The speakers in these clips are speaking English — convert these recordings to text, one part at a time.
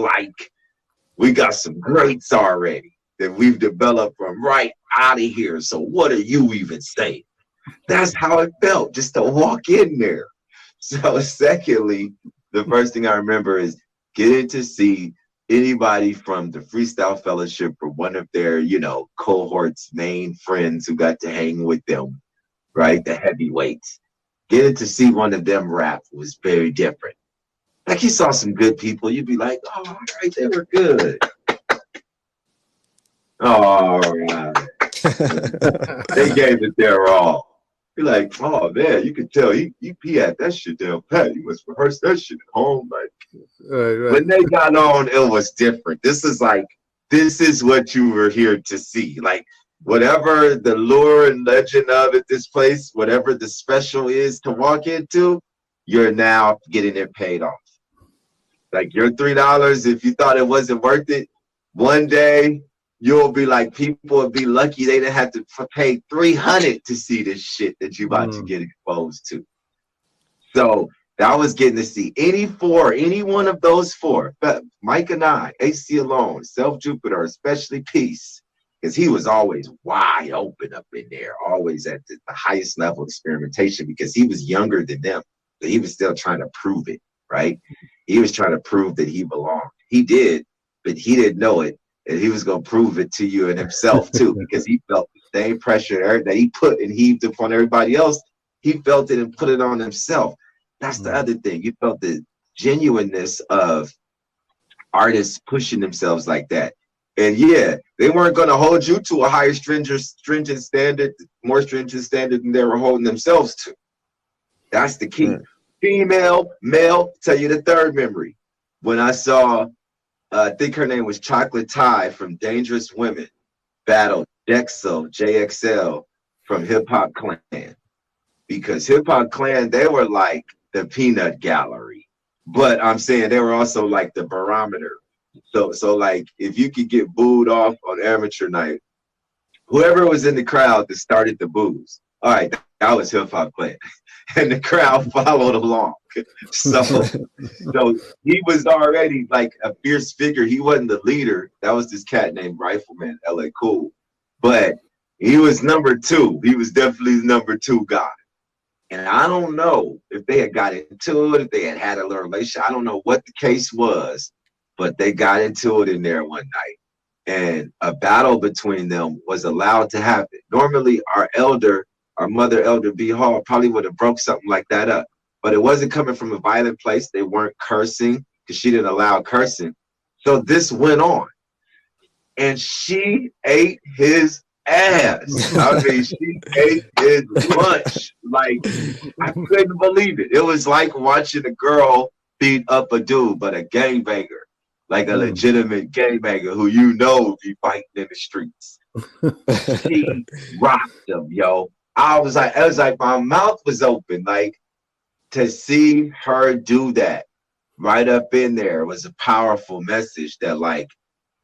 like we got some greats already that we've developed from right out of here. So what are you even saying? That's how it felt just to walk in there. So secondly, the first thing I remember is getting to see anybody from the Freestyle Fellowship or one of their, cohorts, main friends who got to hang with them, right? The heavyweights. Getting to see one of them rap was very different. Like, you saw some good people, you'd be like, oh, all right, they were good. All right. They gave it their all. You're like, oh man, you could tell he had that shit down pat. He must rehearse that shit at home. Like, right. When they got on, it was different. This is what you were here to see. Like, whatever the lure and legend of at this place, whatever the special is to walk into, you're now getting it paid off. Like, your $3, if you thought it wasn't worth it, one day you'll be like, people will be lucky they didn't have to pay $300 to see this shit that you about to get exposed to. So that was getting to see any one of those four, Mike and I, AC alone, Self Jupiter, especially P.E.A.C.E, because he was always wide open up in there, always at the highest level of experimentation, because he was younger than them, but he was still trying to prove it, right? He was trying to prove that he belonged. He did, but he didn't know it. And he was going to prove it to you and himself, too, because he felt the same pressure that he put and heaved upon everybody else. He felt it and put it on himself. That's the other thing. You felt the genuineness of artists pushing themselves like that. And yeah, they weren't going to hold you to a higher stringent standard, more stringent standard than they were holding themselves to. That's the key. Female, male, tell you the third memory. When I saw, I think her name was Chocolate Ty from Dangerous Women, battle Dexel, JXL from Hip Hop Clan. Because Hip Hop Clan, they were like the peanut gallery. But I'm saying they were also like the barometer. So like, if you could get booed off on amateur night, whoever was in the crowd that started the boos, all right, that was Hip Hop Clan. And the crowd followed along. So he was already like a fierce figure. He wasn't the leader. That was this cat named Rifleman, LA Cool. But he was number two. He was definitely the number two guy. And I don't know if they had got into it, if they had a little relationship. I don't know what the case was, but they got into it in there one night. And a battle between them was allowed to happen. Normally, our mother, Elder B. Hall, probably would have broke something like that up. But it wasn't coming from a violent place. They weren't cursing because she didn't allow cursing. So this went on. And she ate his ass. I mean, she ate his lunch. Like, I couldn't believe it. It was like watching a girl beat up a dude, but a gangbanger. Like a legitimate gangbanger who be fighting in the streets. She rocked him, yo. I was like, my mouth was open. Like, to see her do that right up in there was a powerful message that, like,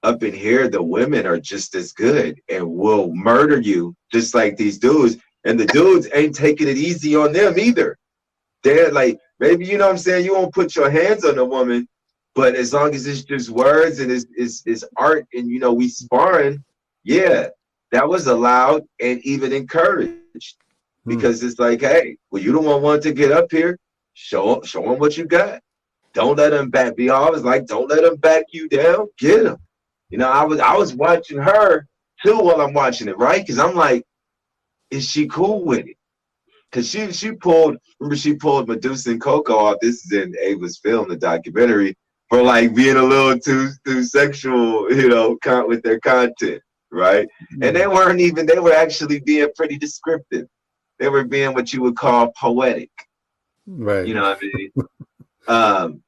up in here, the women are just as good and will murder you just like these dudes. And the dudes ain't taking it easy on them either. They're like, maybe, you know what I'm saying, you won't put your hands on a woman, but as long as it's just words and it's art and, we sparring, yeah, that was allowed and even encouraged. Because it's like, hey, well, you don't want to get up here. Show them what you got. Don't let them back. Be always like, don't let them back you down. Get them. I was watching her too while I'm watching it, right? Because I'm like, is she cool with it? Because she pulled Medusa and Coco off. This is in Ava's film, the documentary, for like being a little too sexual, with their content, right? And they were actually being pretty descriptive. They were being what you would call poetic. Right. You know what I mean?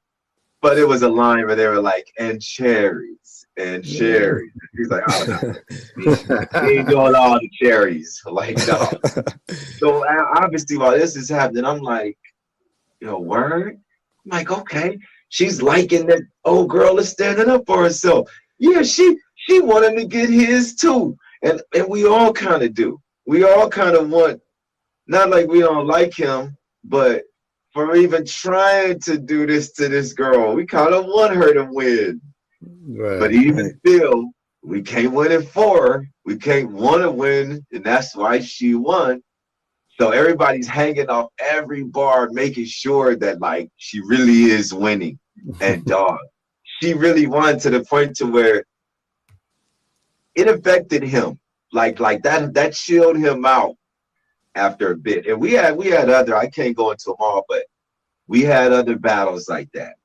But it was a line where they were like, and cherries. He's like, oh, no. He ain't doing all the cherries. Like, no. So obviously while this is happening, I'm like, word? I'm like, okay. She's liking that old girl is standing up for herself. Yeah, she wanted to get his too. And we all kind of do. We all kind of want, not like we don't like him, but for even trying to do this to this girl, we kind of want her to win. Right. But even still, we can't win in 4. We can't want to win, and that's why she won. So everybody's hanging off every bar, making sure that like she really is winning. And dog, she really won to the point to where it affected him. Like that chilled him out after a bit. And we had other, I can't go into them all, but we had other battles like that.